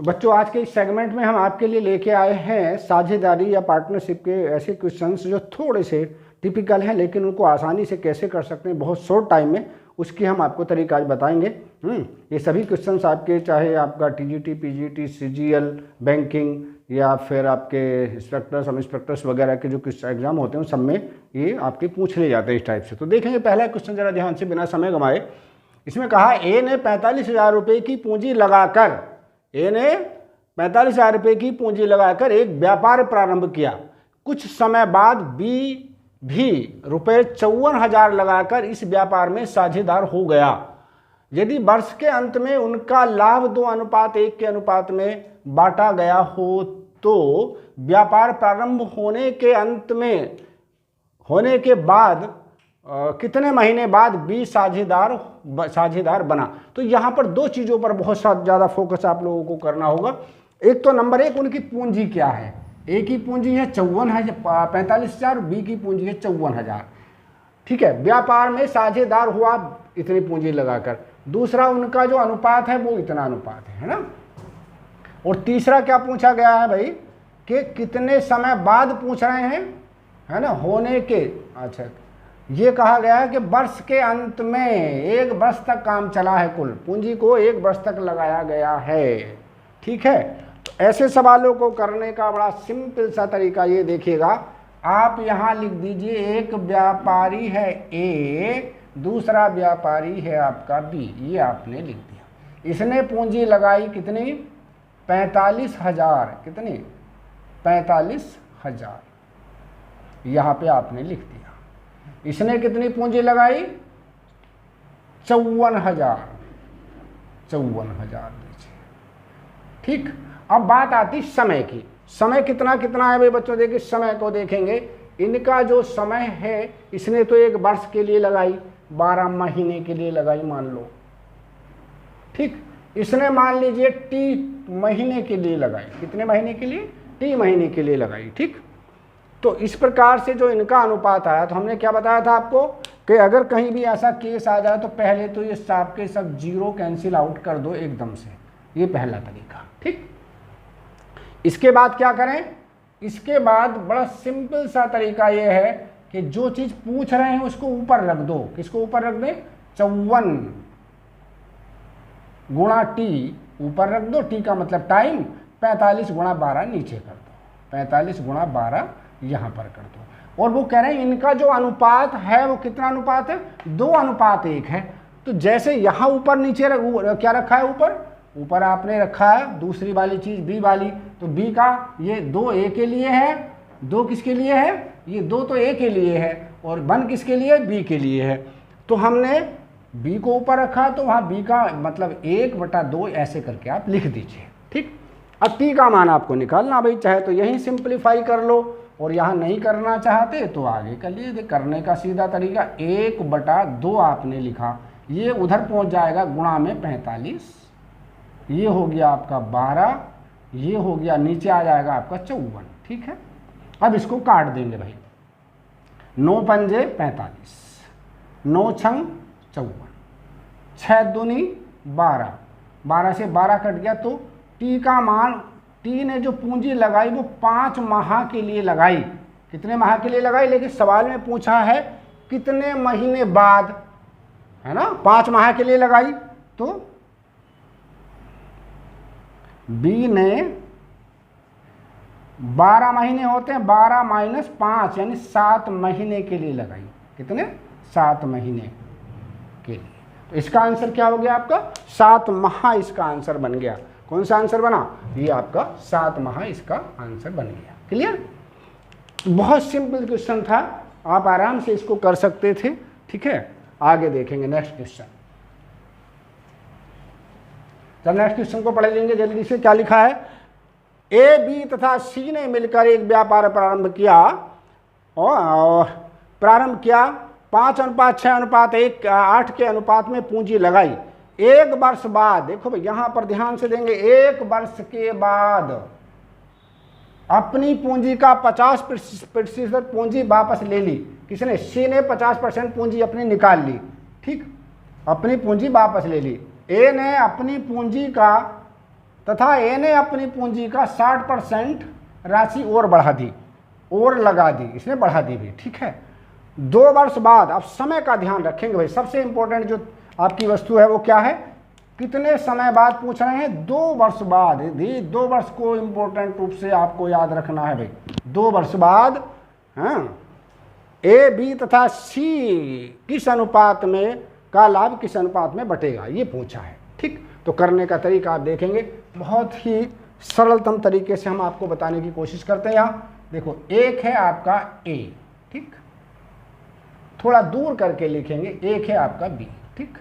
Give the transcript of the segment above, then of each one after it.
बच्चों आज के इस सेगमेंट में हम आपके लिए लेके आए हैं साझेदारी या पार्टनरशिप के ऐसे क्वेश्चंस जो थोड़े से टिपिकल हैं, लेकिन उनको आसानी से कैसे कर सकते हैं बहुत शॉर्ट टाइम में, उसकी हम आपको तरीका आज बताएंगे। ये सभी क्वेश्चंस आपके, चाहे आपका टीजीटी, पीजीटी, सीजीएल, बैंकिंग या फिर आपके इंस्पेक्टर, सब इंस्पेक्टर्स वगैरह के जो एग्जाम होते हैं सब में ये आपके पूछ ले जाते हैं इस टाइप से। तो देखेंगे पहला क्वेश्चन जरा ध्यान से, बिना समय गंवाए। इसमें कहा ए ने 45,000 रुपये की पूंजी लगाकर, ए ने 45,000 रुपये की पूंजी लगाकर एक व्यापार प्रारंभ किया। कुछ समय बाद बी भी रुपये 54,000 लगाकर इस व्यापार में साझेदार हो गया। यदि वर्ष के अंत में उनका लाभ 2:1 के अनुपात में बांटा गया हो तो व्यापार प्रारंभ होने के बाद कितने महीने बाद बी साझेदार बना। तो यहाँ पर दो चीज़ों पर बहुत ज़्यादा फोकस आप लोगों को करना होगा। एक तो नंबर एक, उनकी पूंजी क्या है। ए की पूंजी है 45,000, बी की पूंजी है 54,000। ठीक है, व्यापार में साझेदार हुआ इतनी पूंजी लगाकर। दूसरा, उनका जो अनुपात है वो इतना अनुपात है ना। और तीसरा क्या पूछा गया है भाई कि कितने समय बाद पूछ रहे हैं, है ना, होने के। अच्छा, ये कहा गया है कि वर्ष के अंत में 1 वर्ष तक काम चला है, कुल पूंजी को 1 वर्ष तक लगाया गया है। ठीक है, तो ऐसे सवालों को करने का बड़ा सिंपल सा तरीका ये देखिएगा। आप यहाँ लिख दीजिए, एक व्यापारी है ए, दूसरा व्यापारी है आपका बी, ये आपने लिख दिया। इसने पूंजी लगाई कितनी, 45,000, कितनी, 45,000, यहाँ पे आपने लिख दिया। इसने कितनी पूंजी लगाई, 54,000 दीजिए। ठीक, अब बात आती समय की। समय कितना कितना है भाई बच्चों, देखिए समय को देखेंगे। इनका जो समय है, इसने तो 1 वर्ष के लिए लगाई, 12 महीने के लिए लगाई मान लो। ठीक, इसने मान लीजिए टी महीने के लिए लगाई। कितने महीने के लिए, टी महीने के लिए लगाई। ठीक, तो इस प्रकार से जो इनका अनुपात आया, तो हमने क्या बताया था आपको कि अगर कहीं भी ऐसा केस आ जाए तो पहले तो ये सब के सब जीरो कैंसिल आउट कर दो एकदम से, ये पहला तरीका। ठीक, इसके बाद क्या करें, इसके बाद बड़ा सिंपल सा तरीका ये है कि जो चीज पूछ रहे हैं उसको ऊपर रख दो। किसको ऊपर रख दें, 54 गुणा टी ऊपर रख दो, टी का मतलब टाइम, 45 गुणा 12 नीचे कर दो, 45 गुणा 12 यहाँ पर कर दो। और वो कह रहे हैं इनका जो अनुपात है वो कितना अनुपात है, 2:1 है। तो जैसे यहाँ ऊपर नीचे क्या रखा है, ऊपर आपने रखा है दूसरी वाली चीज बी वाली, तो बी का ये 2 ए के लिए है, 2 किसके लिए है, ये 2 तो ए के लिए है, और 1 किसके लिए, बी के लिए है। तो हमने बी को ऊपर रखा, तो वहाँ बी का मतलब 1/2 ऐसे करके आप लिख दीजिए। ठीक, अब टी का मान आपको निकालना भाई, चाहे तो यहीं सिंप्लीफाई कर लो, और यहाँ नहीं करना चाहते तो आगे कर लीजिए। करने का सीधा तरीका, 1/2 आपने लिखा, ये उधर पहुँच जाएगा गुणा में 45, ये हो गया आपका 12, ये हो गया नीचे आ जाएगा आपका 54। ठीक है, अब इसको काट देंगे भाई, 9 पंजे 45, 9 छंग 54, 6 दूनी 12, 12 से 12 कट गया। तो टी का मान, टी ने जो पूंजी लगाई वो 5 माह के लिए लगाई। कितने माह के लिए लगाई, लेकिन सवाल में पूछा है कितने महीने बाद, है ना, 5 माह के लिए लगाई। तो बी ने 12 महीने होते हैं, 12 - 5 यानी 7 महीने के लिए लगाई। कितने, 7 महीने के लिए। तो इसका आंसर क्या हो गया आपका, 7 माह इसका आंसर बन गया। कौन सा आंसर बना, ये आपका 7 माह इसका आंसर बन गया। क्लियर, बहुत सिंपल क्वेश्चन था, आप आराम से इसको कर सकते थे। ठीक है, आगे देखेंगे नेक्स्ट क्वेश्चन। तो नेक्स्ट क्वेश्चन को पढ़ लेंगे जल्दी से। क्या लिखा है, ए, बी तथा सी ने मिलकर एक व्यापार प्रारंभ किया, और 5:6:8 के अनुपात में पूंजी लगाई। 1 वर्ष बाद, देखो भाई यहां पर ध्यान से देंगे, 1 वर्ष के बाद अपनी पूंजी का 50% पूंजी वापस ले ली। किसने, सी ने 50% पूंजी अपनी निकाल ली। ठीक, अपनी पूंजी वापस ले ली। ए ने अपनी पूंजी का तथा ए ने अपनी पूंजी का 60% राशि और बढ़ा दी और लगा दी, इसने बढ़ा दी भी, ठीक है। 2 वर्ष बाद, अब समय का ध्यान रखेंगे भाई, सबसे इंपॉर्टेंट जो आपकी वस्तु है वो क्या है, कितने समय बाद पूछ रहे हैं, 2 वर्ष बाद। 2 वर्ष को इंपॉर्टेंट रूप से आपको याद रखना है भाई, 2 वर्ष बाद हाँ ए बी तथा सी किस अनुपात में का लाभ किस अनुपात में बटेगा, ये पूछा है, ठीक। तो करने का तरीका आप देखेंगे, बहुत ही सरलतम तरीके से हम आपको बताने की कोशिश करते हैं। यहाँ देखो, एक है आपका ए, ठीक, थोड़ा दूर करके लिखेंगे, एक है आपका बी, ठीक,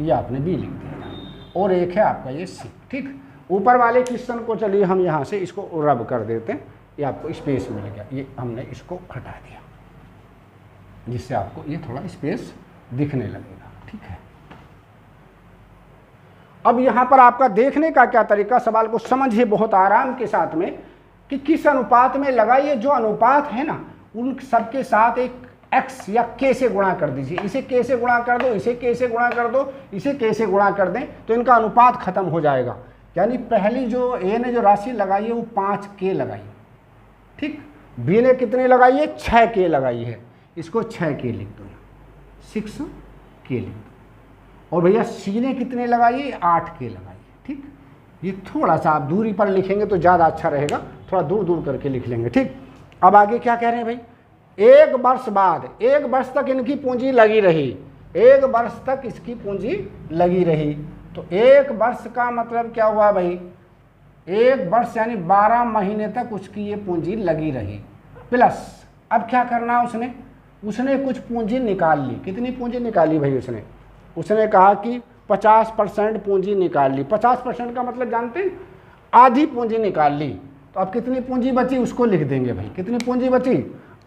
ये आपने बी लिख दिया, और एक है आपका ये सी, ठीक। ऊपर वाले क्वेश्चन को चलिए हम यहाँ से इसको रब कर देते हैं, ये आपको स्पेस मिल गया, ये हमने इसको हटा दिया जिससे आपको ये थोड़ा स्पेस दिखने लगेगा, ठीक है। अब यहाँ पर आपका देखने का क्या तरीका, सवाल को समझिए बहुत आराम के साथ में कि किस अनुपात में लगा, ये जो अनुपात है ना उन सबके साथ एक x या k से गुणा कर दीजिए, इसे k से गुणा कर दो, इसे k से गुणा कर दो, इसे k से गुणा कर दें तो इनका अनुपात खत्म हो जाएगा। यानी पहली जो a ने जो राशि लगाई है वो 5k लगाई, ठीक। b ने कितनी लगाई है, 6k लगाई है, इसको 6k लिख दो, 6k लिख दो। और भैया c ने कितने लगाई है, 8k लगाई है, ठीक। ये थोड़ा सा आप दूरी पर लिखेंगे तो ज़्यादा अच्छा रहेगा, थोड़ा दूर दूर करके लिख लेंगे, ठीक। अब आगे क्या कह रहे हैं भाई, 1 वर्ष बाद, 1 वर्ष तक इनकी पूंजी लगी रही, 1 वर्ष तक इसकी पूंजी लगी रही। तो 1 वर्ष का मतलब क्या हुआ भाई, 1 वर्ष यानी 12 महीने तक उसकी ये पूंजी लगी रही, प्लस अब क्या करना है, उसने कुछ पूंजी निकाल ली। कितनी पूंजी निकाली भाई, उसने कहा कि 50% पूंजी निकाल ली। 50% का मतलब जानते हैं, आधी पूंजी निकाल ली। तो अब कितनी पूंजी बची उसको लिख देंगे भाई, कितनी पूंजी बची,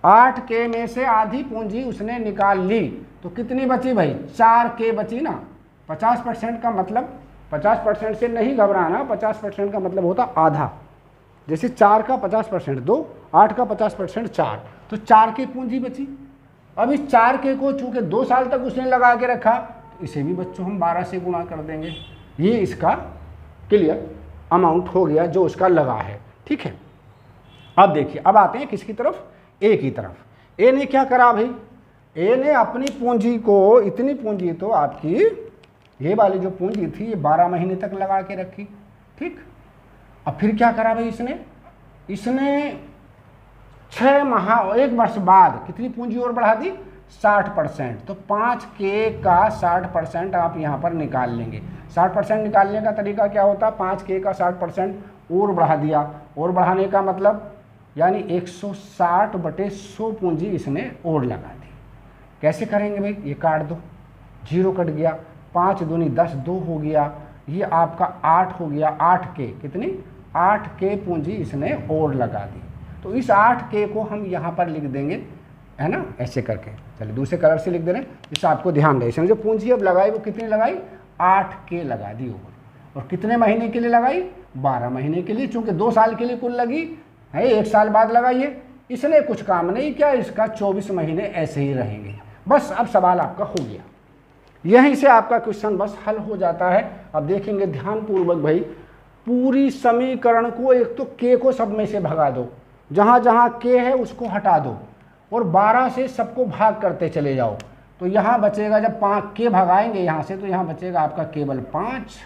8k में से आधी पूंजी उसने निकाल ली, तो कितनी बची भाई, 4k बची ना। 50% का मतलब 50% से नहीं घबराना, 50% का मतलब होता आधा, जैसे 4 का 50% 2, 8 का 50% 4, तो 4k पूंजी बची। अब इस 4k को चूंकि 2 साल तक उसने लगा के रखा, तो इसे भी बच्चों हम 12 से गुणा कर देंगे, ये इसका क्लियर अमाउंट हो गया जो उसका लगा है, ठीक है। अब देखिए, अब आते हैं किसकी तरफ, ए की तरफ। ए ने क्या करा भाई, ए ने अपनी पूंजी को, इतनी पूंजी तो आपकी ये वाली जो पूंजी थी ये 12 महीने तक लगा के रखी, ठीक। अब फिर क्या करा भाई, इसने 6 माह 1 वर्ष बाद कितनी पूंजी और बढ़ा दी, 60%। तो 5k का 60% आप यहाँ पर निकाल लेंगे। 60% निकालने का तरीका क्या होता है, 5k का 60% और बढ़ा दिया, और बढ़ाने का मतलब यानी 160/100 पूंजी इसने और लगा दी। कैसे करेंगे भाई, ये काट दो, 0 कट गया, 5 दूनी 10, 2 हो गया, ये आपका 8 हो गया, 8k कितनी, 8k पूंजी इसने और लगा दी। तो इस 8k को हम यहाँ पर लिख देंगे, है ना, ऐसे करके। चलिए दूसरे कलर से लिख दे रहे हैं, इससे आपको ध्यान रहे। इसने जो पूंजी अब लगाई वो कितनी लगाई, 8k लगा दी ओवर। और कितने महीने के लिए लगाई, 12 महीने के लिए, चूंकि 2 साल के लिए कुल लगी है, 1 साल बाद लगाइए। इसने कुछ काम नहीं किया, इसका 24 महीने ऐसे ही रहेंगे। बस अब सवाल आपका हो गया, यहीं से आपका क्वेश्चन बस हल हो जाता है। अब देखेंगे ध्यानपूर्वक भाई, पूरी समीकरण को एक तो k को सब में से भगा दो, जहाँ जहाँ k है उसको हटा दो, और 12 से सबको भाग करते चले जाओ। तो यहाँ बचेगा, जब 5k भगाएंगे यहाँ से, तो यहाँ बचेगा आपका केवल 5।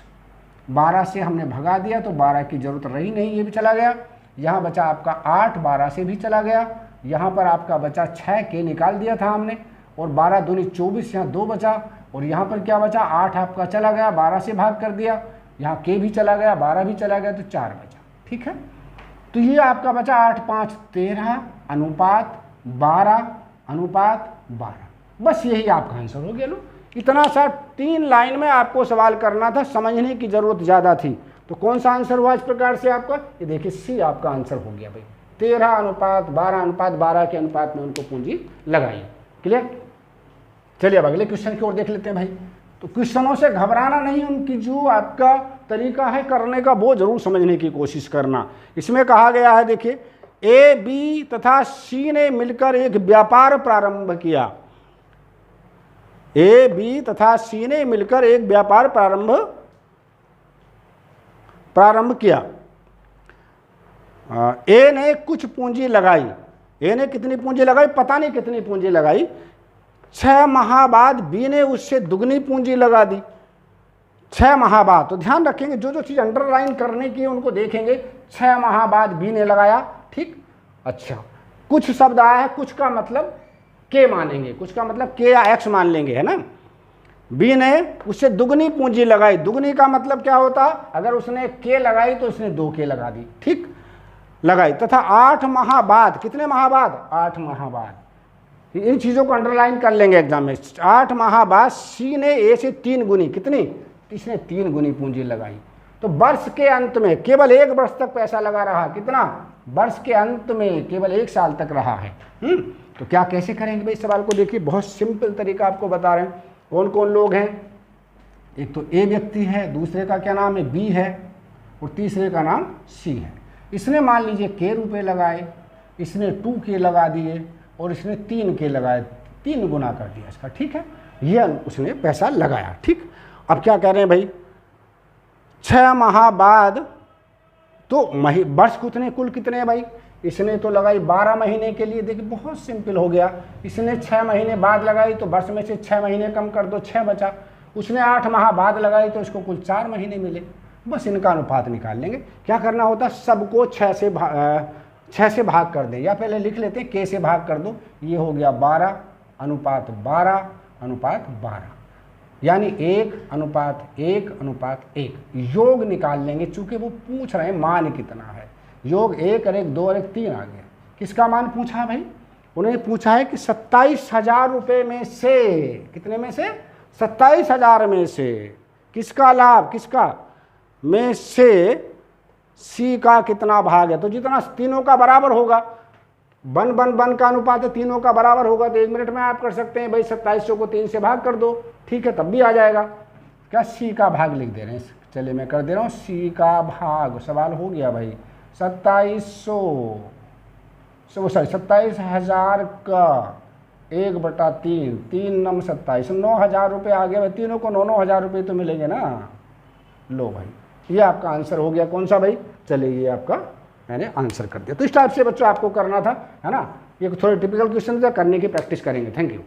12 से हमने भगा दिया तो 12 की जरूरत रही नहीं, ये भी चला गया। यहाँ बचा आपका 8, 12 से भी चला गया। यहाँ पर आपका बचा 6k निकाल दिया था हमने, और 12 दूनी 24, यहाँ 2 बचा। और यहाँ पर क्या बचा, 8 आपका चला गया, 12 से भाग कर दिया, यहाँ k भी चला गया, 12 भी चला गया, तो 4 बचा, ठीक है। तो ये आपका बचा 8, 5, 13 अनुपात 12 अनुपात 12। बस यही आपका आंसर हो गया। लो, इतना सा 3 लाइन में आपको सवाल करना था, समझने की जरूरत ज़्यादा थी। तो कौन सा आंसर हुआ इस प्रकार से आपका, ये देखिए सी आपका आंसर हो गया भाई। 13 अनुपात 12 अनुपात 12 के अनुपात में उनको पूंजी लगाई। क्लियर। चलिए अब अगले क्वेश्चन की ओर देख लेते हैं भाई। तो क्वेश्चनों से घबराना नहीं, उनकी जो आपका तरीका है करने का वो जरूर समझने की कोशिश करना। इसमें कहा गया है, देखिए, ए बी तथा सी ने मिलकर एक व्यापार प्रारंभ किया। ए बी तथा सी ने मिलकर एक व्यापार प्रारंभ प्रारंभ किया। ए ने कुछ पूंजी लगाई, ए ने कितनी पूंजी लगाई, पता नहीं कितनी पूंजी लगाई। 6 माह बाद बी ने उससे दुगनी पूंजी लगा दी। 6 माह बाद, तो ध्यान रखेंगे जो जो चीज़ अंडरलाइन करने की है उनको देखेंगे। 6 माह बाद बी ने लगाया, ठीक। अच्छा, कुछ शब्द आया है, कुछ का मतलब के मानेंगे, कुछ का मतलब के या एक्स मान लेंगे, है ना। बी ने उससे दुगनी पूंजी लगाई, दुगनी का मतलब क्या होता, अगर उसने के लगाई तो उसने 2 के लगा दी, ठीक, लगाई। तथा 8 माह बाद, कितने माह बाद, 8 माह बाद, इन चीज़ों को अंडरलाइन कर लेंगे एग्जाम में। 8 माह बाद सी ने ए से 3 गुनी, कितनी, इसने 3 गुनी पूंजी लगाई। तो वर्ष के अंत में केवल 1 वर्ष तक पैसा लगा रहा, कितना, वर्ष के अंत में केवल 1 साल तक रहा है। तो क्या कैसे करेंगे भाई, सवाल को देखिए, बहुत सिंपल तरीका आपको बता रहे हैं। कौन कौन लोग हैं, एक तो ए व्यक्ति है, दूसरे का क्या नाम है, बी है, और तीसरे का नाम सी है। इसने मान लीजिए के रुपए लगाए, इसने 2 के लगा दिए, और इसने 3 के लगाए, 3 गुना कर दिया इसका, ठीक है, ये उसने पैसा लगाया, ठीक। अब क्या कह रहे हैं भाई, 6 माह बाद, तो वर्ष कितने, कुल कितने हैं भाई, इसने तो लगाई 12 महीने के लिए। देखिए बहुत सिंपल हो गया, इसने 6 महीने बाद लगाई तो वर्ष में से 6 महीने कम कर दो, 6 बचा। उसने 8 माह बाद लगाई तो इसको कुल 4 महीने मिले। बस इनका अनुपात निकाल लेंगे। क्या करना होता, सबको 6 से भाग कर दें, या पहले लिख लेते हैं के से भाग कर दो, ये हो गया 12 अनुपात 12 अनुपात 12, यानी 1:1:1। योग निकाल लेंगे, चूंकि वो पूछ रहे हैं मान कितना है। योग 1 और 1 2 और 1 3 आ गया। किसका मान पूछा भाई, उन्हें पूछा है कि 27,000 रुपये में से, कितने में से, 27,000 में से किसका लाभ, किसका में से सी का कितना भाग है। तो जितना तीनों का बराबर होगा, 1:1 का अनुपात है, तीनों का बराबर होगा, तो 1 मिनट में आप कर सकते हैं भाई, 2700 को 3 से भाग कर दो, ठीक है, तब भी आ जाएगा। क्या सी का भाग लिख दे रहे हैं, चलिए मैं कर दे रहा हूँ, सी का भाग, सवाल हो गया भाई, 27,000 का 1/3, 3 9 27, 9,000 रुपये आ गया भाई, तीनों को 9,000 रुपये तो मिलेंगे ना। लो भाई, ये आपका आंसर हो गया, कौन सा भाई, चलिए ये आपका मैंने आंसर कर दिया। तो इस टाइप से बच्चों आपको करना था, है ना। ये थोड़े टिपिकल क्वेश्चन करने की प्रैक्टिस करेंगे। Thank you.